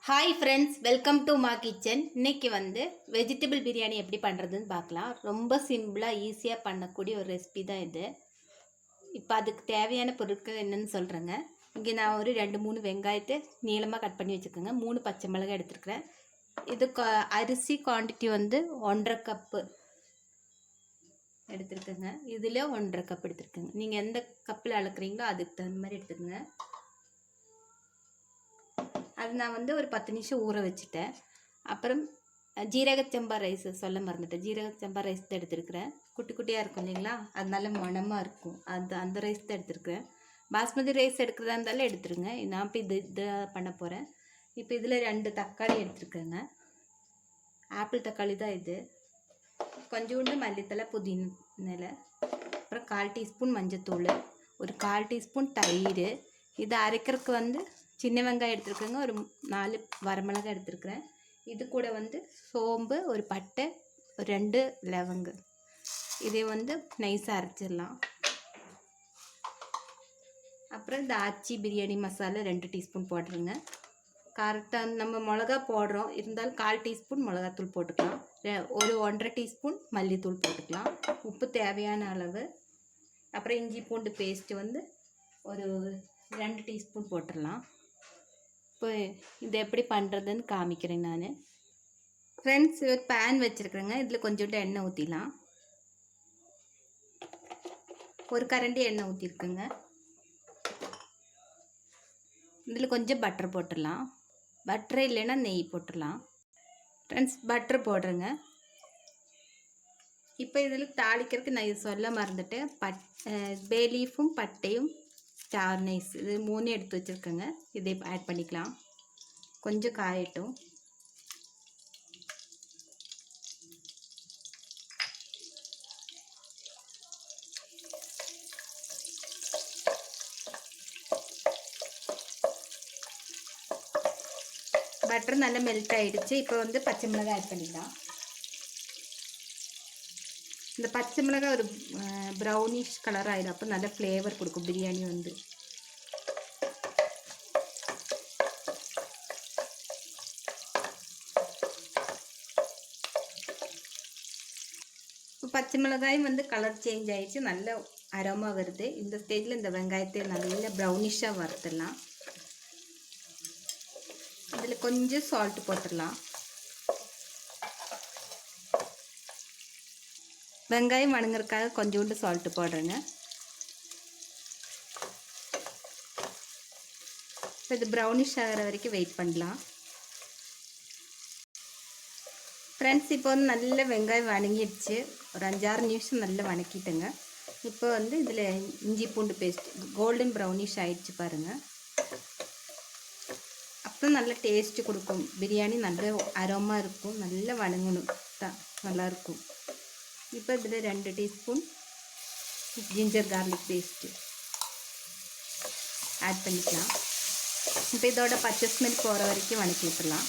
Hi friends, welcome to மா kitchen. இன்றைக்கி vegetable biryani எப்படி பண்ணுறதுன்னு பார்க்கலாம். ரொம்ப சிம்பிளாக ஈஸியாக பண்ணக்கூடிய ஒரு ரெசிபி தான் இது. இப்போ அதுக்கு தேவையான பொருட்கள் என்னென்னு சொல்கிறேங்க. இங்கே நான் ஒரு 2-3 வெங்காயத்தை நீளமாக கட் பண்ணி வச்சுக்கோங்க. 3 பச்சை மிளகாய் எடுத்துருக்குறேன். இது அரிசி குவான்டிட்டி 1.5 கப்பு எடுத்துருக்குங்க. இதில் 1.5 கப் எடுத்துருக்குங்க. நீங்கள் எந்த கப்பில் அளக்குறீங்களோ அதுக்கு தகுந்த மாதிரி எடுத்துக்கோங்க. அது நான் ஒரு 10 நிமிஷம் ஊற வச்சுட்டேன். அப்புறம் ஜீரக சம்பா ரைஸ் சொல்ல மறந்துட்டேன். ஜீரக சம்பா ரைஸ் தான் எடுத்துருக்குறேன். குட்டி குட்டியாக இருக்கும் இல்லைங்களா, அது நல்ல மணமாக இருக்கும். அந்த ரைஸ் தான் எடுத்துருக்குறேன். பாஸ்மதி ரைஸ் எடுக்கிறதா இருந்தாலும் எடுத்துருங்க. நான் இப்போ இது பண்ண போகிறேன். இப்போ இதில் 2 தக்காளி எடுத்துருக்கேங்க. ஆப்பிள் தக்காளி தான் இது. கொஞ்சோண்டு மல்லித்தலை, புதினா, அப்புறம் 1/4 டீஸ்பூன் மஞ்சத்தூள், ஒரு 1/4 டீஸ்பூன் தயிர். இதை அரைக்கிறதுக்கு சின்ன வெங்காயம் எடுத்துருக்கேங்க. ஒரு 4 வரமிளகாய் எடுத்துருக்குறேன். இது கூட சோம்பு, ஒரு பட்டை, 2 லவங்கு. இதை நைஸாக அரைச்சிடலாம். அப்புறம் இந்த ஆச்சி பிரியாணி மசாலா 2 டீஸ்பூன் போட்டுருங்க. கரெக்டாக நம்ம மிளகா போடுறோம், இருந்தாலும் 1/4 டீஸ்பூன் மிளகாத்தூள் போட்டுக்கலாம். ஒரு 1.5 டீஸ்பூன் மல்லித்தூள் போட்டுக்கலாம். உப்பு தேவையான அளவு. அப்புறம் இஞ்சி பூண்டு பேஸ்ட்டு ஒரு 2 டீஸ்பூன் போட்டுடலாம். இப்போ இது எப்படி பண்ணுறதுன்னு காமிக்கிறேன் நான். ஃப்ரெண்ட்ஸ், ஒரு பேன் வச்சுருக்குறேங்க. இதில் கொஞ்சோண்டு எண்ணெய் ஊற்றிடலாம். ஒரு கரண்டி எண்ணெய் ஊற்றிருக்குங்க. இதில் கொஞ்சம் பட்டர் போட்டுடலாம். பட்டர் இல்லைன்னா நெய் போட்டுடலாம். ஃப்ரெண்ட்ஸ், பட்டர் போடுறேங்க. இப்போ இதில் தாளிக்கிறதுக்கு நான் இது சொல்ல மறந்துட்டேன். பே லீஃபும் பட்டையும் ஸ்டார் நைஸ் இது 3 எடுத்து வச்சுருக்கேங்க. இதை ஆட் பண்ணிக்கலாம். கொஞ்சம் காயட்டும். பட்டர் நல்லா மெல்ட் ஆகிடுச்சு. இப்போ பச்சை மிளகாய் ஆட் பண்ணிக்கலாம். இந்த பச்சை மிளகாய் ஒரு ப்ரௌனிஷ் கலர் ஆகிடும். அப்போ நல்ல ஃப்ளேவர் கொடுக்கும் பிரியாணி இப்போ பச்சை மிளகாயும் கலர் சேஞ்ச் ஆகிடுச்சு. நல்ல அரோமா வருது. இந்த ஸ்டேஜில் இந்த வெங்காயத்தை நல்ல ப்ரௌனிஷாக வறுத்துடலாம். இதில் கொஞ்சம் சால்ட்டு போட்டுடலாம். வெங்காயம் வணங்குறதுக்காக கொஞ்சோண்டு சால்ட்டு போடுறேங்க. இப்போ இது ப்ரௌனிஷ் ஆகிற வரைக்கும் வெயிட் பண்ணலாம். ஃப்ரெண்ட்ஸ், இப்போ நல்ல வெங்காயம் வணங்கிடுச்சு. ஒரு 5-6 நிமிஷம் நல்லா வணக்கிட்டுங்க. இப்போ இதில் இஞ்சி பூண்டு பேஸ்ட் கோல்டன் ப்ரௌனிஷ் ஆகிடுச்சு பாருங்கள். அப்புறம் நல்ல டேஸ்ட்டு கொடுக்கும். பிரியாணி நல்ல அரோமா இருக்கும். நல்லா வணங்கணும் தான் நல்லாயிருக்கும். இப்போ இதில் 2 teaspoon ginger garlic paste add பண்ணிக்கலாம். இப்போ இதோட பச்சை ஸ்மெல் போகிற வரைக்கும் வணக்கி விட்டுடலாம்.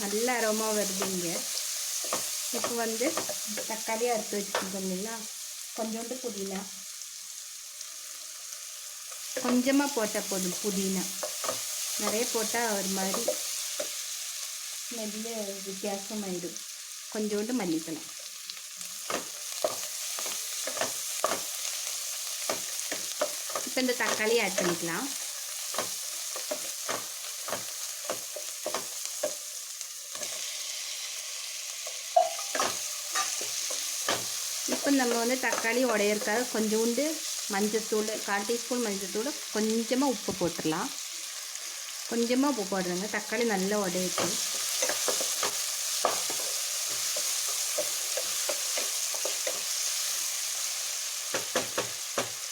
நல்ல அரோமா வருதுங்க. இப்போ தக்காளி அறுத்து வச்சுருக்கோம் இல்லைங்களா, கொஞ்சோண்டு புதினா கொஞ்சமாக போட்டால் போதும். புதினா நிறைய போட்டால் ஒரு மாதிரி ஸ்மெல்லு வித்தியாசமாயிடும். கொஞ்சோண்டு மல்லித்தலை. இப்போ இந்த தக்காளி ஆட் பண்ணிக்கலாம். இப்போ நம்ம தக்காளி உடையிறதுக்காக கொஞ்சோண்டு மஞ்சத்தூள், 1/4 டீஸ்பூன் மஞ்சத்தூள், கொஞ்சமாக உப்பு போட்டுடலாம். கொஞ்சமாக உப்பு போடுறேங்க. தக்காளி நல்லா உடையிட்டு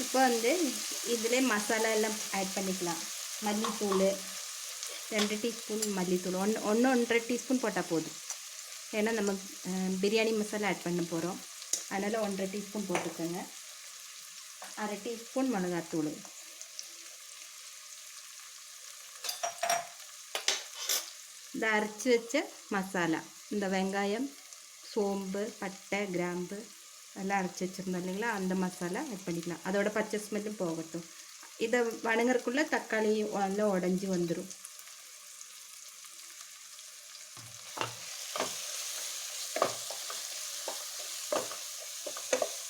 இப்போ இதில் மசாலா எல்லாம் ஆட் பண்ணிக்கலாம். மல்லித்தூள் 2 டீஸ்பூன் மல்லித்தூள், 1-1.5 டீஸ்பூன் போட்டால் போதும். ஏன்னா நம்ம பிரியாணி மசாலா ஆட் பண்ண போகிறோம். அதனால் 1.5 டீஸ்பூன் போட்டுக்கோங்க. 1/2 டீஸ்பூன் மிளகாத்தூள், இந்த அரைச்சி வச்ச மசாலா, இந்த வெங்காயம், சோம்பு, பட்டை, கிராம்பு எல்லாம் அரைச்சி வச்சுருந்தோம் இல்லைங்களா, அந்த மசாலா ஆட் பண்ணிக்கலாம். அதோட பச்சை ஸ்மெல்லும் போகட்டும். இதை வணங்குறதுக்குள்ளே தக்காளி நல்லா உடஞ்சி வந்துடும்.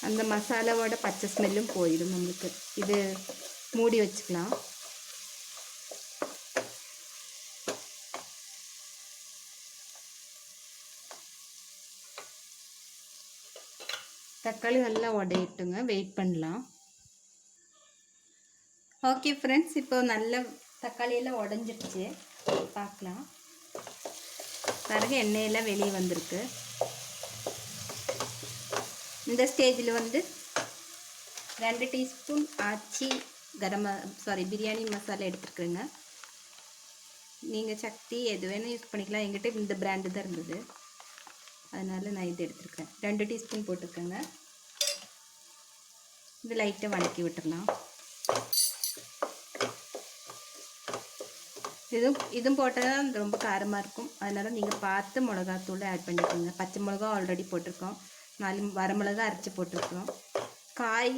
அந்த மசாலாவோட பச்சை ஸ்மெல்லும் போயிடும் நம்மளுக்கு. இது மூடி வச்சுக்கலாம். தக்காளி நல்லா உடையிட்டுங்க, வெயிட் பண்ணலாம். ஓகே ஃப்ரெண்ட்ஸ், இப்போ நல்ல தக்காளியெல்லாம் உடஞ்சிடுச்சு. பார்க்கலாம். பாருங்க, எண்ணெயெல்லாம் வெளியே வந்திருக்கு. இந்த ஸ்டேஜில் வந்து 2 டீஸ்பூன் ஆச்சி பிரியாணி மசாலா எடுத்துருக்குறேங்க. நீங்கள் சக்தி எது வேணும் யூஸ் பண்ணிக்கலாம். எங்கிட்ட இந்த பிராண்டு தான் இருந்தது, அதனால் நான் இது எடுத்துருக்கேன். 2 டீஸ்பூன் போட்டிருக்கேங்க. இது லைட்டாக வதக்கி விட்டுடலாம். இதுவும் போட்டால் ரொம்ப காரமாக இருக்கும். அதனால் நீங்கள் பார்த்து மிளகாத்தூள் ஆட் பண்ணிக்கோங்க. பச்சை மிளகா ஆல்ரெடி போட்டிருக்கோம், 4 வரமிளகா அரைச்சி போட்டிருக்கோம். காய்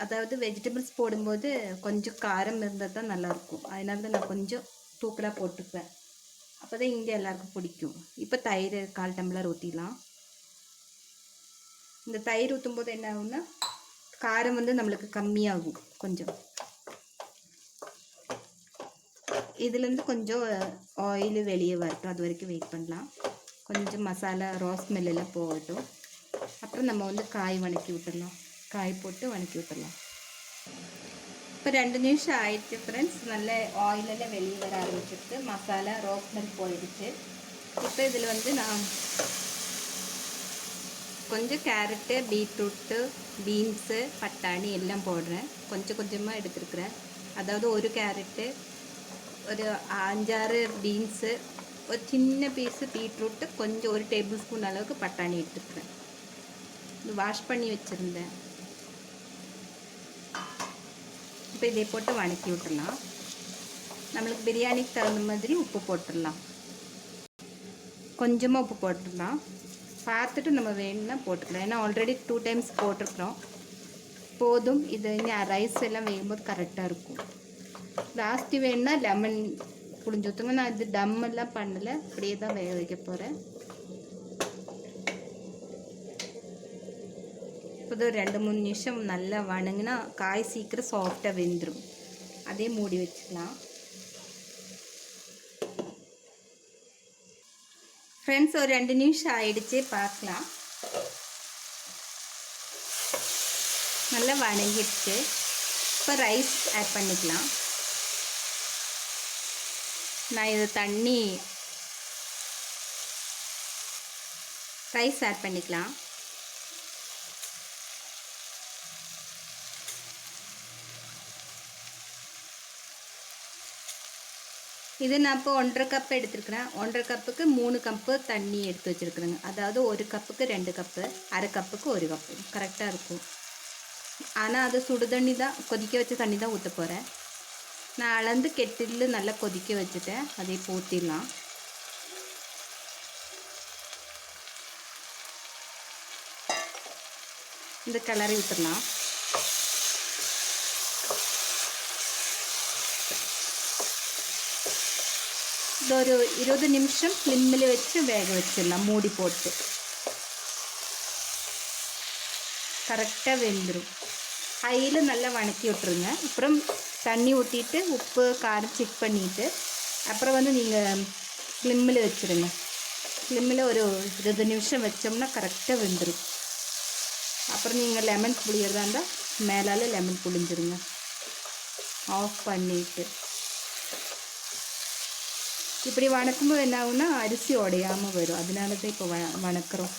அதாவது வெஜிடபிள்ஸ் போடும்போது கொஞ்சம் காரம் இருந்தால் தான் நல்லாயிருக்கும். அதனால தான் நான் கொஞ்சம் தூக்கலாக போட்டுக்குவேன். அப்போ தான் இங்கே எல்லாருக்கும் பிடிக்கும். இப்போ தயிர் 1/4 டம்ளர் ஊற்றிடலாம். இந்த தயிர் ஊற்றும் போது என்ன ஆகும்னா காரம் வந்து நம்மளுக்கு கம்மியாகும் கொஞ்சம். இதுலேருந்து கொஞ்சம் ஆயில் வெளியே வரட்டும், அது வரைக்கும் வெயிட் பண்ணலாம். கொஞ்சம் மசாலா ரோஸ் ஸ்மெல்லாம் போகட்டும். அப்புறம் நம்ம வந்து காய் வதக்கி விட்டுடலாம். காய் போட்டு வதக்கி விட்டுடலாம். இப்போ 2 நிமிஷம் ஆயிடுச்சு ஃப்ரெண்ட்ஸ். நல்ல ஆயிலெல்லாம் வெளியே வர ஆரம்பிச்சிருக்கு. மசாலா ரோஸ் ஸ்மெல் போயிடுச்சு. இப்போ இதில் வந்து நான் கொஞ்சம் கேரட்டு, பீட்ரூட்டு, பீன்ஸு, பட்டாணி எல்லாம் போடுறேன். கொஞ்சம் கொஞ்சமாக எடுத்துருக்குறேன். அதாவது ஒரு கேரட்டு, ஒரு 5-6 பீன்ஸு, ஒரு சின்ன பீஸு பீட்ரூட்டு, கொஞ்சம் 1 டேபிள் ஸ்பூன் அளவுக்கு பட்டாணி எடுத்துக்கிறேன். இது வாஷ் பண்ணி வச்சுருந்தேன். இப்போ இதை போட்டு வதக்கி விட்டுடலாம். நம்மளுக்கு பிரியாணிக்கு தகுந்த மாதிரி உப்பு போட்டுடலாம். கொஞ்சமாக உப்பு போட்டுடலாம். பார்த்துட்டு நம்ம வேணும்னா போட்டுக்கலாம். ஏன்னா ஆல்ரெடி 2 டைம்ஸ் போட்டிருக்கிறோம், போதும். இது இங்கே ரைஸ் எல்லாம் வேகும்போது கரெக்டாக இருக்கும். லாஸ்ட்டு வேணும்னா லெமன் புளிஞ்சு ஊற்றுங்க. நான் இது தம்மெல்லாம் பண்ணலை, அப்படியே தான் வேக வைக்க போகிறேன். இப்போ 2-3 நிமிஷம் நல்லா வணங்கினா காய் சீக்கிரம் சாஃப்டாக வெந்துடும். அதே மூடி வச்சுக்கலாம். ஃப்ரெண்ட்ஸ், ஒரு 2 நிமிஷம் ஆயிடுச்சு, பார்க்கலாம். நல்லா வணங்கிடுச்சு. இப்போ ரைஸ் ஆட் பண்ணிக்கலாம். நான் இது ரைஸ் ஆட் பண்ணிக்கலாம். இது நான் இப்போ 1.5 கப் எடுத்துருக்கிறேன். 1.5 கப்புக்கு 3 கப்பு தண்ணி எடுத்து வச்சுருக்குறேங்க. அதாவது 1 கப்புக்கு 2 கப்பு, 1/2 கப்புக்கு 1 கப்பு கரெக்டாக இருக்கும். ஆனால் அது சுடு தண்ணி தான், கொதிக்க வச்ச தண்ணி தான் ஊற்ற போகிறேன். நான் அளந்து கெட்டில் நல்லா கொதிக்க வச்சுட்டேன். அதை ஊற்றிடலாம். இந்த கிளறி விட்டுடலாம். இது ஒரு 20 நிமிஷம் ஸ்லிம்மில் வச்சு வேக வச்சிடலாம், மூடி போட்டு. கரெக்டாக வெந்துடும். ஹையில் நல்லா வதக்கி விட்டுருங்க. அப்புறம் தண்ணி ஊற்றிட்டு உப்பு காரம் செக் பண்ணிவிட்டு அப்புறம் வந்து நீங்கள் ஸ்லிம்மில் வச்சுருங்க. ஸ்லிம்மில் ஒரு 20 நிமிஷம் வச்சோம்னா கரெக்டாக வெந்துடும். அப்புறம் நீங்கள் லெமன் புளியறதா இருந்தால் மேலால் லெமன் புளிஞ்சிருங்க. ஆஃப் பண்ணிவிட்டு இப்படி வதக்கும்போது என்ன ஆகும்னா அரிசி உடையாமல் வரும். அதனால தான் இப்போ வதக்குறோம்.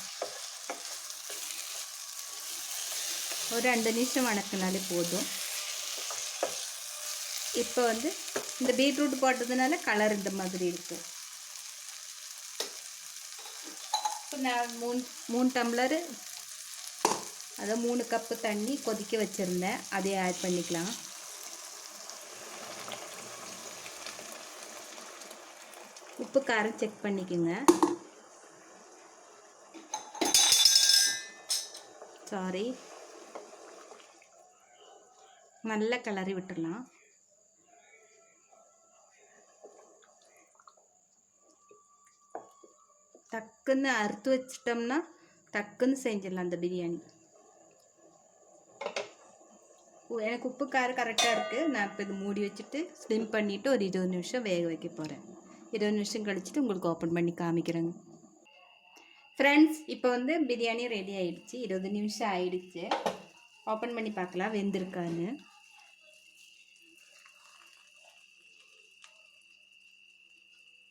ஒரு 2 நிமிஷம் வதக்கினாலே போதும். இப்போ வந்து இந்த பீட்ரூட் போட்டதுனால கலர் இந்த மாதிரி இருக்குது. இப்போ நான் 3 டம்ளரு, அதாவது 3 கப்பு தண்ணி கொதிக்க வச்சுருந்தேன், அதை ஆட் பண்ணிக்கலாம். உப்பு காரம் செக் பண்ணிக்கோங்க. சாரி, நல்லா கிளறி விட்டுடலாம். டக்குன்னு அறுத்து வச்சிட்டோம்னா டக்குன்னு செஞ்சிடலாம் அந்த பிரியாணி. எனக்கு உப்பு காரம் கரெக்டாக இருக்குது. நான் இப்போ இது மூடி வச்சுட்டு ஸ்லிம் பண்ணிவிட்டு ஒரு 20 நிமிஷம் வேக வைக்க போகிறேன். 20 நிமிஷம் கழிச்சிட்டு உங்களுக்கு ஓப்பன் பண்ணி காமிக்கிறேங்க. ஃப்ரெண்ட்ஸ், இப்போ வந்து பிரியாணி ரெடி ஆகிடுச்சு. 20 நிமிஷம் ஆயிடுச்சு. ஓப்பன் பண்ணி பார்க்கலாம் வெந்திருக்கான்னு.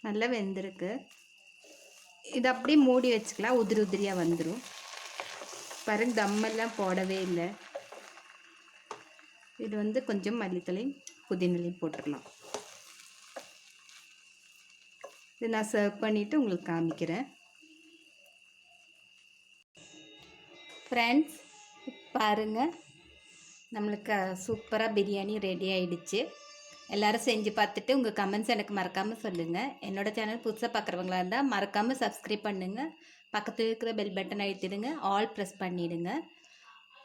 நல்லா வெந்திருக்கு. இது அப்படியே மூடி வச்சுக்கலாம். உதிரி உதிரியாக வந்துடும். பாருங்க, தம்மெல்லாம் போடவே இல்லை. இது வந்து கொஞ்சம் மல்லித்தலையும் புதினலையும் போட்டுடலாம். இது நான் சர்வ் பண்ணிவிட்டு உங்களுக்கு காமிக்கிறேன். ஃப்ரெண்ட்ஸ், பாருங்கள், நம்மளுக்கு சூப்பராக பிரியாணி ரெடி ஆகிடுச்சு. எல்லோரும் செஞ்சு பார்த்துட்டு உங்கள் கமெண்ட்ஸ் எனக்கு மறக்காமல் சொல்லுங்கள். என்னோடய சேனல் புதுசாக பார்க்குறவங்களா இருந்தால் மறக்காமல் சப்ஸ்கிரைப் பண்ணுங்கள். பக்கத்தில் இருக்கிற பெல் பட்டன் அழுத்திடுங்க. ஆல் ப்ரெஸ் பண்ணிவிடுங்க.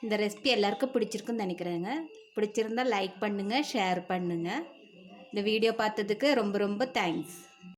இந்த ரெசிபி எல்லாருக்கும் பிடிச்சிருக்குன்னு நினைக்கிறேங்க. பிடிச்சிருந்தால் லைக் பண்ணுங்கள், ஷேர் பண்ணுங்கள். இந்த வீடியோ பார்த்ததுக்கு ரொம்ப ரொம்ப தேங்க்ஸ்.